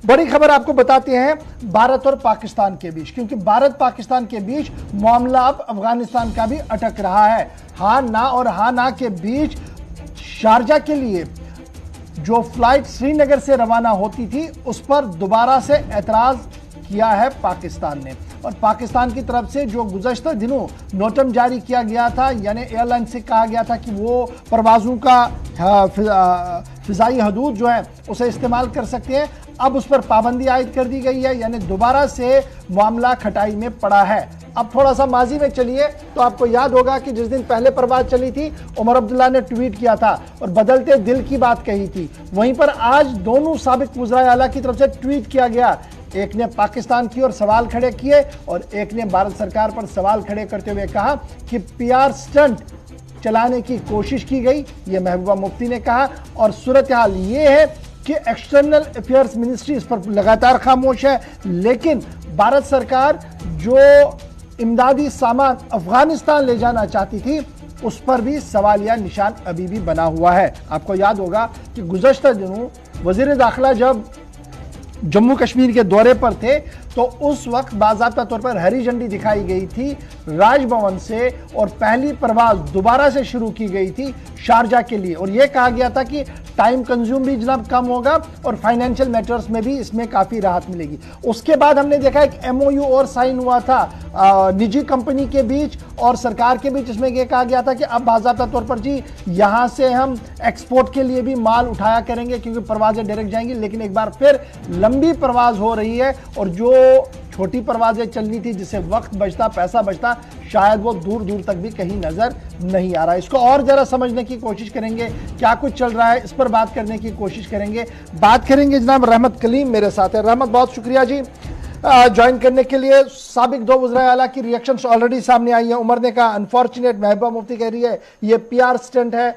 बड़ी खबर आपको बताते हैं भारत और पाकिस्तान के बीच, क्योंकि भारत पाकिस्तान के बीच मामला अब अफगानिस्तान का भी अटक रहा है। हाँ ना और हाँ ना के बीच शारजा के लिए जो फ्लाइट श्रीनगर से रवाना होती थी उस पर दोबारा से ऐतराज किया है पाकिस्तान ने। और पाकिस्तान की तरफ से जो गुज़श्ता दिनों नोटम जारी किया गया था, यानी एयरलाइन से कहा गया था कि वो परवाज़ों का फ़िज़ाई हदूद जो है उसे इस्तेमाल कर सकते हैं, अब उस पर पाबंदी आयद कर दी गई है, यानी दोबारा से मामला खटाई में पड़ा है। अब थोड़ा सा माजी में चलिए तो आपको याद होगा कि जिस दिन पहले परवाज चली थी उमर अब्दुल्ला ने ट्वीट किया था और बदलते दिल की बात कही थी। वहीं पर आज दोनों साबिक वज़राए आला की तरफ से ट्वीट किया गया, एक ने पाकिस्तान की ओर सवाल खड़े किए और एक ने भारत सरकार पर सवाल खड़े करते हुए कहा कि पीआर स्टंट चलाने की कोशिश की गई, ये महबूबा मुफ्ती ने कहा। और सूरत हाल ये है कि एक्सटर्नल अफेयर्स मिनिस्ट्री इस पर लगातार खामोश है, लेकिन भारत सरकार जो इमदादी सामान अफगानिस्तान ले जाना चाहती थी उस पर भी सवालिया निशान अभी भी बना हुआ है। आपको याद होगा कि गुज़श्ता दिनों वज़ीर दाखिला जब जम्मू कश्मीर के दौरे पर थे तो उस वक्त बाज़ाब्ता तौर पर हरी झंडी दिखाई गई थी राजभवन से और पहली परवाज दोबारा से शुरू की गई थी शारजा के लिए, और यह कहा गया था कि टाइम कंज्यूम भी जनाब कम होगा और फाइनेंशियल मैटर्स में भी इसमें काफ़ी राहत मिलेगी। उसके बाद हमने देखा एक एमओयू और साइन हुआ था निजी कंपनी के बीच और सरकार के बीच, इसमें यह कहा गया था कि अब बाज़ाब्ता तौर पर जी यहाँ से हम एक्सपोर्ट के लिए भी माल उठाया करेंगे क्योंकि परवाजें डायरेक्ट जाएंगी। लेकिन एक बार फिर लंबी परवाज हो रही है और जो छोटी परवाजें चलनी थी जिससे वक्त बचता, पैसा बचता, शायद वो दूर दूर तक भी कहीं नजर नहीं आ रहा है। इसको और जरा समझने की कोशिश करेंगे, क्या कुछ चल रहा है इस पर बात करने की कोशिश करेंगे। बात करेंगे जनाब रहमत कलीम मेरे साथ है। रहमत, बहुत शुक्रिया जी ज्वाइन करने के लिए। साबिक दो वज़राए आला की रिएक्शंस ऑलरेडी सामने आई है। उमर ने कहा अनफॉर्चुनेट, महबूबा मुफ्ती कह रही है ये पीआर स्टंट है।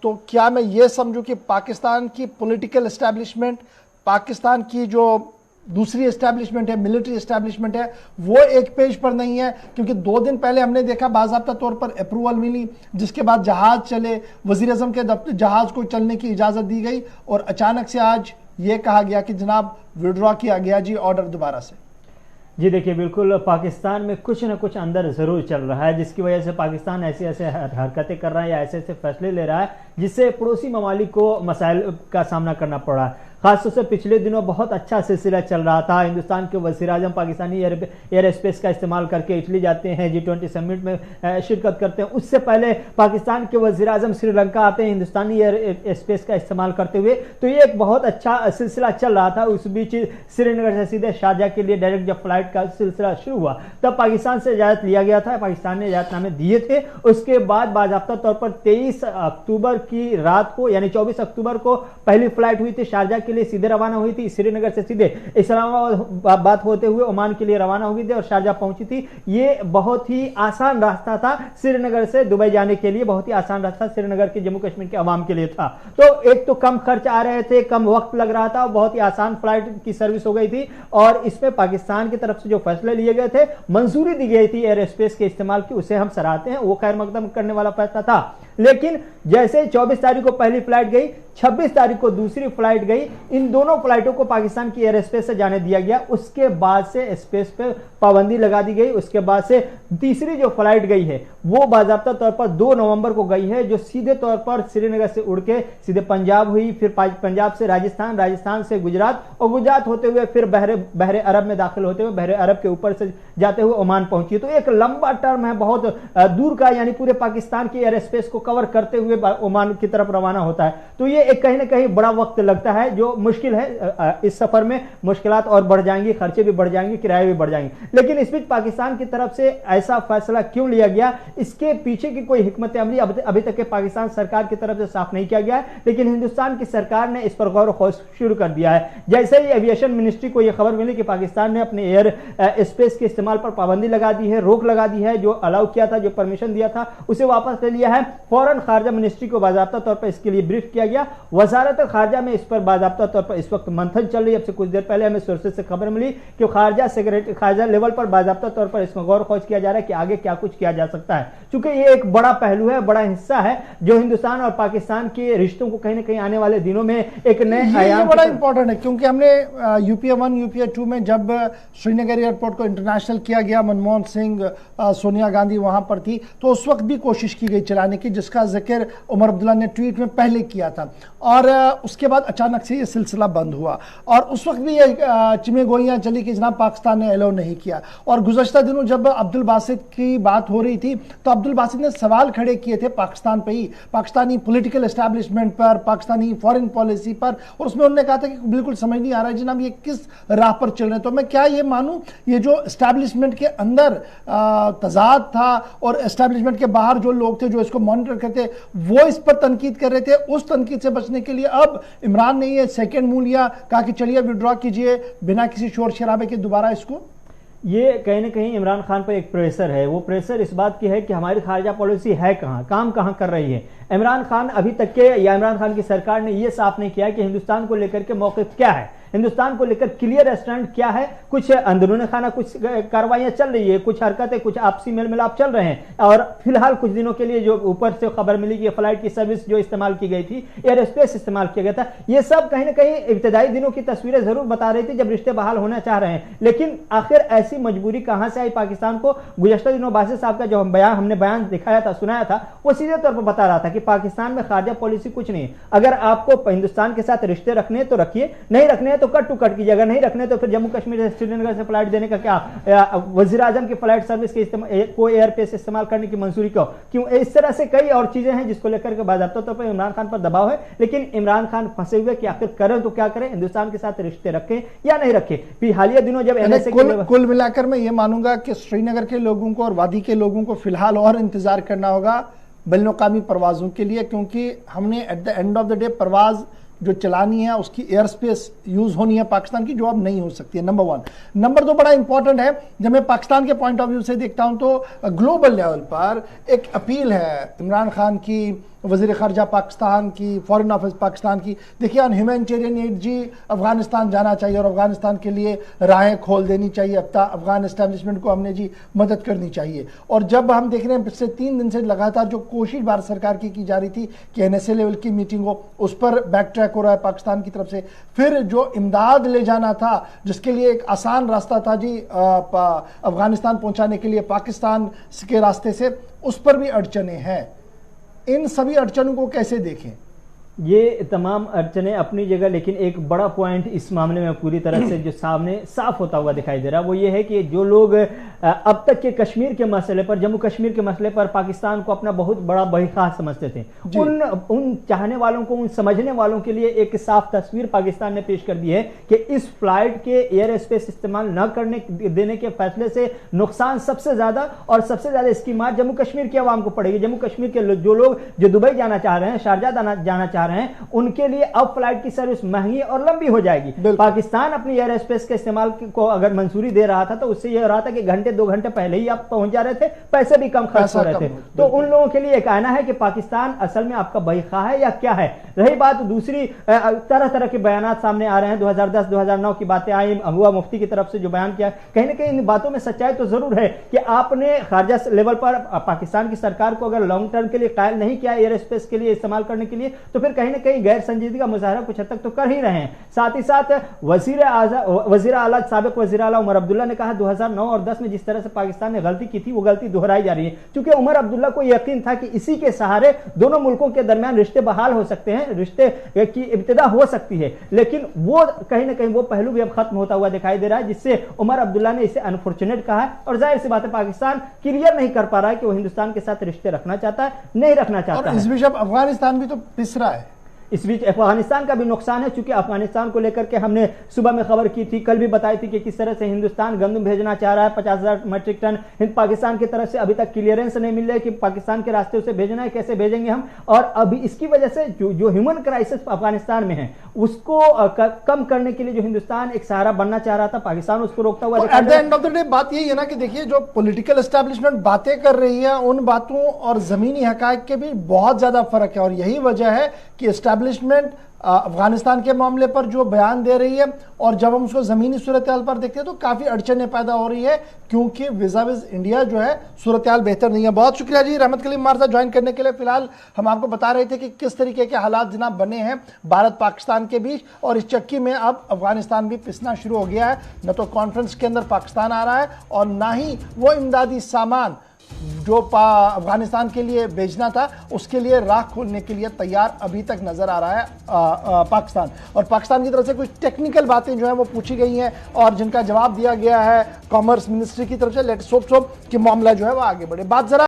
तो क्या मैं ये समझूं कि पाकिस्तान की पॉलिटिकल एस्टैब्लिशमेंट, पाकिस्तान की जो दूसरी एस्टैब्लिशमेंट है, मिलिट्री एस्टैब्लिशमेंट है, वो एक पेज पर नहीं है? क्योंकि 2 दिन पहले हमने देखा बाज़ाब्ता तौर पर अप्रूवल मिली, जिसके बाद जहाज चले, वज़ीर आज़म के दफ्तर जहाज को चलने की इजाज़त दी गई और अचानक से आज ये कहा गया कि जनाब विड्रॉ किया गया जी ऑर्डर दोबारा से। जी देखिए, बिल्कुल पाकिस्तान में कुछ न कुछ अंदर ज़रूर चल रहा है जिसकी वजह से पाकिस्तान ऐसे ऐसे हरकतें कर रहा है या ऐसे ऐसे फैसले ले रहा है जिससे पड़ोसी ममालिक को मसाइल का सामना करना पड़ रहा है। खासतौर से पिछले दिनों बहुत अच्छा सिलसिला चल रहा था। हिंदुस्तान के वज़ीर आज़म पाकिस्तानी एयर स्पेस का इस्तेमाल करके इटली जाते हैं, G20 समिट में शिरकत करते हैं। उससे पहले पाकिस्तान के वज़ीर आज़म श्रीलंका आते हैं हिंदुस्तानी एयर स्पेस का इस्तेमाल करते हुए। तो ये एक बहुत अच्छा सिलसिला चल रहा था। उस बीच श्रीनगर से सीधे शारजा के लिए डायरेक्ट जब फ्लाइट का सिलसिला शुरू हुआ तब पाकिस्तान से इजाज़त लिया गया था, पाकिस्तान ने इजाज़तनामे दिए थे। उसके बाद बाज़ाब्ता तौर पर 23 अक्टूबर की रात को यानी 24 अक्टूबर को पहली फ्लाइट हुई थी शारजा के लिए, सीधे रवाना हुई थी। श्रीनगर से सीधे इस्लामाबाद होते हुए ओमान के लिए रवाना हुई थी और शारजा पहुंची थी। ये बहुत ही आसान रास्ता था श्रीनगर से दुबई जाने के लिए, बहुत ही आसान रास्ता श्रीनगर के जम्मू कश्मीर के अवाम के लिए था। तो एक तो कम खर्च आ रहे थे, कम वक्त लग रहा था, बहुत ही आसान फ्लाइट की सर्विस हो गई थी। और इसमें पाकिस्तान की तरफ से जो फैसले लिए गए थे, मंजूरी दी गई थी एयर स्पेस के इस्तेमाल की, उसे हम सराहते हैं। वो खैर मकदम करने वाला फैसला था। लेकिन जैसे 24 तारीख को पहली फ्लाइट गई, 26 तारीख को दूसरी फ्लाइट गई, इन दोनों फ्लाइटों को पाकिस्तान की एयर स्पेस से जाने दिया गया। उसके बाद से स्पेस पे पाबंदी लगा दी गई। उसके बाद से तीसरी जो फ्लाइट गई है वो बाज़ाब्ता तौर पर 2 नवंबर को गई है, जो सीधे तौर पर श्रीनगर से उड़ के सीधे पंजाब हुई, फिर पंजाब से राजस्थान, राजस्थान से गुजरात और गुजरात होते हुए फिर बहरे अरब में दाखिल होते हुए बहरे अरब के ऊपर से जाते हुए ओमान पहुंची। तो एक लंबा टर्म है, बहुत दूर का, यानी पूरे पाकिस्तान की एयर स्पेस को कवर करते हुए ओमान की तरफ रवाना होता है। तो ये एक कहीं ना कहीं बड़ा वक्त लगता है, जो मुश्किल है। इस सफर में मुश्किलात और बढ़ जाएंगी, खर्चे भी बढ़ जाएंगे, किराए भी बढ़ जाएंगे। लेकिन इस बीच पाकिस्तान की तरफ से ऐसा फैसला क्यों लिया गया, इसके पीछे की कोई हिकमत अमली अभी तक के पाकिस्तान सरकार की तरफ से साफ नहीं किया गया है। लेकिन हिंदुस्तान की सरकार ने इस पर गौर खोज शुरू कर दिया है। जैसे ही एविएशन मिनिस्ट्री को यह खबर मिली कि पाकिस्तान ने अपने एयर स्पेस के इस्तेमाल पर पाबंदी लगा दी है, रोक लगा दी है, जो अलाउ किया था, जो परमिशन दिया था, उसे वापस ले लिया है। फौरन खारजा मिनिस्ट्री को बाज़ाब्ता तौर पर इसके लिए ब्रीफ किया गया। वजारत खारजा में इस पर बाज़ाब्ता तौर पर इस वक्त मंथन चल रही है। अब से कुछ देर पहले हमें सोर्सेज से खबर मिली कि खारजा लेवल पर बाज़ाब्ता तौर पर इसमें गौर खोज किया जा रहा है कि आगे क्या कुछ किया जा सकता है, क्योंकि ये एक बड़ा पहलू है, बड़ा हिस्सा है जो हिंदुस्तान और पाकिस्तान के रिश्तों को कहीं ना कहीं आने वाले दिनों में एक नए आयाम बड़ा इंपॉर्टेंट है। क्योंकि हमने यूपीए 1 यूपीए 2 में जब श्रीनगर एयरपोर्ट को इंटरनेशनल किया गया, मनमोहन सिंह सोनिया गांधी वहां पर थी, तो उस वक्त भी कोशिश की गई चलाने की, जिसका जिक्र उमर अब्दुल्ला ने ट्वीट में पहले किया था। और उसके बाद अचानक से ये सिलसिला बंद हुआ और उस वक्त भी ये चिमेगोइयां चली कि जनाब पाकिस्तान ने अलाउ नहीं किया। और गुज़श्ता दिनों जब अब्दुल बासित की बात हो रही थी तो अब्दुल बासित ने सवाल खड़े किए थे पाकिस्तान पे ही, पाकिस्तानी पॉलिटिकल एस्टैब्लिशमेंट पर, पाकिस्तानी फॉरेन पॉलिसी पर, और उसमें उन्होंने कहा था कि बिल्कुल समझ नहीं आ रहा है जनाब ये किस राह पर चल रहे हैं। तो मैं क्या ये मानूं, ये जो एस्टैब्लिशमेंट के अंदर तजाद था और एस्टैब्लिशमेंट के बाहर जो लोग थे जो इसको मॉनिटर करते वो इस पर तनकीद कर रहे थे, उस तनकीद से बचने के लिए अब इमरान ने ये सेकेंड मूव लिया, कहा कि चलिए विड्रॉ कीजिए बिना किसी शोर शराबे के दोबारा इसको। ये कहीं ना कहीं इमरान खान पर एक प्रेशर है। वो प्रेशर इस बात की है कि हमारी खारजा पॉलिसी है कहाँ, काम कहाँ कर रही है। इमरान खान अभी तक के या इमरान खान की सरकार ने यह साफ नहीं किया कि हिंदुस्तान को लेकर के मौक़िफ़ क्या है, हिंदुस्तान को लेकर क्लियर स्टैंड क्या है। कुछ अंदरूनी खाना कुछ कार्रवाइयां चल रही है, कुछ हरकतें, कुछ आपसी मेल मिलाप चल रहे हैं। और फिलहाल कुछ दिनों के लिए जो ऊपर से खबर मिली कि फ्लाइट की सर्विस जो इस्तेमाल की गई थी, एयर स्पेस इस्तेमाल किया गया था, ये सब कहीं ना कहीं इब्तदाई दिनों की तस्वीरें जरूर बता रही थी जब रिश्ते बहाल होना चाह रहे हैं। लेकिन आखिर ऐसी मजबूरी कहां से आई पाकिस्तान को? गुज़श्ता दिनों बासित साहब का जो हमने बयान दिखाया था, सुनाया था, वो सीधे तौर पर बता रहा था कि पाकिस्तान में खारजा पॉलिसी कुछ नहीं है। अगर आपको हिंदुस्तान के साथ रिश्ते रखने तो रखिए, नहीं रखने तो कट टू कट कीजिए, अगर नहीं रखने तो फिर जम्मू कश्मीर से श्रीनगर से फ्लाइट देने का क्या, वजीर आजम की फ्लाइट सर्विस के को एयरपेस इस्तेमाल करने की मंजूरी क्यों? इस तरह से कई और चीजें हैं जिसको लेकर के बाज़ाब्ता तौर पर इमरान खान पर दबाव है। लेकिन इमरान खान फंसे हुए कि आखिर करें तो क्या करें, हिंदुस्तान के साथ रिश्ते रखें या नहीं रखें। फिर हालिया दिनों जब एनएसए कुल मिलाकर मैं ये मानूंगा कि श्रीनगर के लोगों को और वादी के लोगों को फिलहाल और इंतजार करना होगा बैनुल-अक़वामी परवाज़ों के लिए, क्योंकि हमने at the end of the day परवाज़ जो चलानी है उसकी एयर स्पेस यूज होनी है पाकिस्तान की, जो अब नहीं हो सकती है। नंबर 1। नंबर 2 बड़ा इंपॉर्टेंट है, जब मैं पाकिस्तान के पॉइंट ऑफ व्यू से देखता हूं तो ग्लोबल लेवल पर एक अपील है इमरान खान की, वज़ीर ख़ारजा पाकिस्तान की, फॉरेन ऑफिस पाकिस्तान की। देखिए ऑन ह्यूमैनिटेरियन एड जी अफगानिस्तान जाना चाहिए और अफगानिस्तान के लिए राहें खोल देनी चाहिए। अब तक अफगान एस्टैब्लिशमेंट को हमने जी मदद करनी चाहिए। और जब हम देख रहे हैं पिछले 3 दिन से लगातार जो कोशिश भारत सरकार की जा रही थी कि एनएसए लेवल की मीटिंग हो, उस पर बैक ट्रैक हो रहा है पाकिस्तान की तरफ से। फिर जो इमदाद ले जाना था जिसके लिए एक आसान रास्ता था जी अफगानिस्तान पहुंचाने के लिए पाकिस्तान के रास्ते से, उस पर भी अड़चने हैं। इन सभी अड़चनों को कैसे देखें? ये तमाम अड़चने अपनी जगह, लेकिन एक बड़ा पॉइंट इस मामले में पूरी तरह से जो सामने साफ होता हुआ दिखाई दे रहा है वो ये है कि जो लोग अब तक के कश्मीर के मसले पर, जम्मू कश्मीर के मसले पर पाकिस्तान को अपना बहुत बड़ा बहिखास समझते थे, उन चाहने वालों को, उन समझने वालों के लिए एक साफ तस्वीर पाकिस्तान ने पेश कर दी है कि इस फ्लाइट के एयर स्पेस इस्तेमाल न करने देने के फैसले से नुकसान सबसे ज्यादा और सबसे ज्यादा इसकी मार जम्मू कश्मीर की आवाम को पड़ेगी। जम्मू कश्मीर के जो लोग जो दुबई जाना चाह रहे हैं, शारजाह जाना चाह रहे हैं, उनके लिए अब फ्लाइट की सर्विस महंगी और लंबी हो जाएगी। पाकिस्तान अपनी एयर स्पेस के इस्तेमाल को अगर मंजूरी दे रहा था तो उससे यह हो रहा था कि घंटे 2 घंटे पहले ही आप पहुंच जा रहे थे, पैसे भी कम खर्च हो रहे थे। तो उन लोगों के लिए कहना है कि पाकिस्तान असल में आपका बहिखा है या क्या है। रही बात दूसरी, तरह तरह के बयान सामने आ रहे हैं। 2010-2009 की बातें आई, हुआ मुफ्ती की तरफ से जो बयान किया, कहीं ना कहीं इन बातों में सच्चाई तो जरूर है कि आपने खारजा लेवल पर पाकिस्तान की सरकार को अगर लॉन्ग टर्म के लिए कायल नहीं किया एयर स्पेस के लिए इस्तेमाल करने के लिए, तो फिर कहीं ना कहीं गैर संजीदगी का मुजाहरा कुछ हद तक तो कर ही रहे हैं। साथ ही साथ वजीर आला, साबिक वजीर आला उमर अब्दुल्ला ने कहा 2009 और 10 में जिस तरह से पाकिस्तान ने गलती की थी वो गलती दोहराई जा रही है, क्योंकि उमर अब्दुल्ला को यकीन था कि इसी के सहारे दोनों मुल्कों के दरमियान रिश्ते बहाल हो सकते हैं, रिश्ते की इब्तिदा हो सकती है। लेकिन वो कहीं ना कहीं वो पहलू भी अब खत्म होता हुआ दिखाई दे रहा है, जिससे उमर अब्दुल्ला ने इसे अनफॉर्चुनेट कहा है। और जाहिर सी बात है पाकिस्तान क्लियर नहीं कर पा रहा है कि वो हिंदुस्तान के साथ रिश्ते रखना चाहता है, नहीं रखना चाहता है। इस बीच अब अफगानिस्तान भी तो पिस रहा है। इस बीच अफगानिस्तान का भी नुकसान है, चूंकि अफगानिस्तान को लेकर के हमने सुबह में खबर की थी, कल भी बताई थी कि किस तरह से हिंदुस्तान गंदम भेजना चाह रहा है 50,000 मेट्रिक टन। हिंद पाकिस्तान की तरफ से अभी तक क्लियरेंस नहीं मिल रहा है कि पाकिस्तान के रास्ते उसे भेजना है, कैसे भेजेंगे हम। और अभी इसकी वजह से जो ह्यूमन क्राइसिस अफगानिस्तान में है उसको कम करने के लिए जो हिंदुस्तान एक सहारा बनना चाह रहा था, पाकिस्तान उसको रोकता हुआ। Eight the end of the day बात यही है ना कि देखिए, जो पॉलिटिकल एस्टैब्लिशमेंट बातें कर रही है उन बातों और जमीनी हकायक के भी बहुत ज्यादा फर्क है, और यही वजह है कि एस्टैब्लिशमेंट अफगानिस्तान के मामले पर जो बयान दे रही है और जब हम उसको जमीनी सूरत हाल पर देखते हैं तो काफी अड़चनें पैदा हो रही है, क्योंकि विज़ाविज़ इंडिया जो है सूरत हाल बेहतर नहीं है। बहुत शुक्रिया जी रहमत कलीम हमारे साथ ज्वाइन करने के लिए। फिलहाल हम आपको बता रहे थे कि किस तरीके के हालात जनाब बने हैं भारत पाकिस्तान के बीच, और इस चक्की में अब अफगानिस्तान भी पिसना शुरू हो गया है। न तो कॉन्फ्रेंस के अंदर पाकिस्तान आ रहा है और ना ही वो इमदादी सामान जो अफगानिस्तान के लिए भेजना था उसके लिए राह खोलने के लिए तैयार अभी तक नजर आ रहा है पाकिस्तान। और पाकिस्तान की तरफ से कुछ टेक्निकल बातें जो है वो पूछी गई हैं और जिनका जवाब दिया गया है कॉमर्स मिनिस्ट्री की तरफ से। लेट्स होप कि मामला जो है वो आगे बढ़े। बात जरा